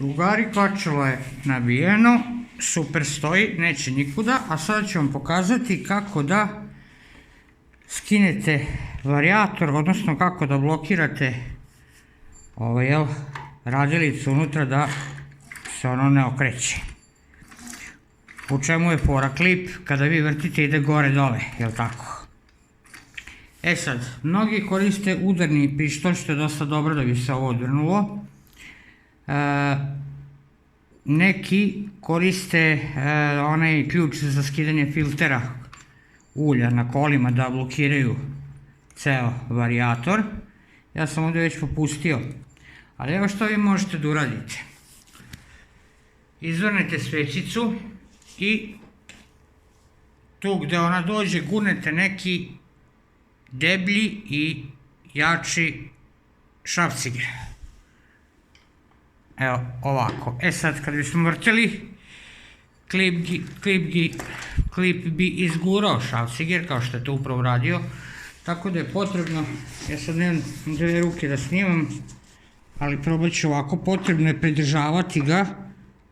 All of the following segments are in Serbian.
Drugari, kvačilo je nabijeno, super stoji, neće nikuda, a sada ću vam pokazati kako da skinete varijator, odnosno kako da blokirate radilicu unutra da se ono ne okreće. U čemu je fora? Klip kada vi vrtite ide gore dole, jel tako? E sad, mnogi koriste udarni pištolj, što je dosta dobro da bi se ovo odvrnulo. Neki koriste onaj ključ za skidanje filtera ulja na kolima da blokiraju ceo varijator. Ja sam ovdje već popustio, ali evo što vi možete da uradite. Izvrnete svećicu i tu gde ona dođe gurnete neki deblji i jači šrafciger. Evo ovako. E sad kad bismo vrteli, klip bi izgurao šrafciger kao što je to upravo radio. Tako da je potrebno, ja sad nemam dve ruke da snimam, ali probat ću ovako, potrebno je pridržavati ga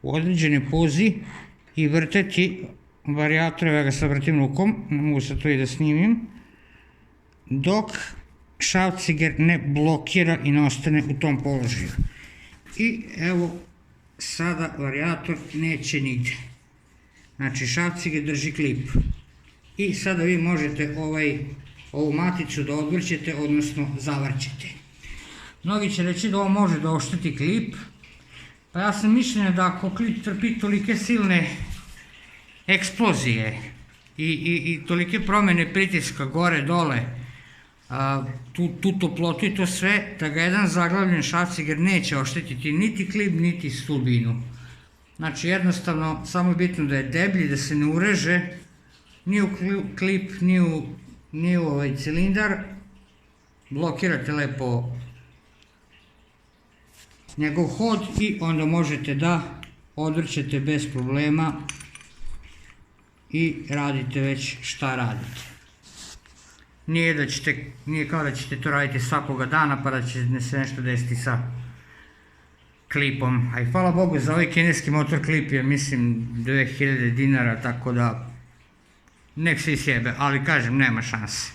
u određene pozi i vrteti varijator, ja ga sad vrtim rukom, ne mogu sad to i da snimim, dok šrafciger ne blokira i ne ostane u tom položaju. I evo, sada varijator neće nigde. Znači, šrafciger drži klip. I sada vi možete ovu maticu da odvrćete, odnosno zavrćete. Mnogi će reći da ovo može da ošteti klip, pa ja sam mišljenja da ako klip trpi tolike silne eksplozije i tolike promjene pritiska gore, dole, tu toplotu i to sve, da ga jedan zaglavljen šrafciger neće oštetiti niti klip, niti stubinu. Znači jednostavno, samo je bitno da je deblji, da se ne ureže ni u klip, ni u cilindar. Blokirate lepo njegov hod i onda možete da odvrćete bez problema i radite već šta radite. Nije kao da ćete to raditi svakoga dana pa da će se nešto desiti sa klipom. A i hvala Bogu za ovaj kineski motor klip je mislim 2000 dinara, tako da nek se isjebe, ali kažem nema šanse.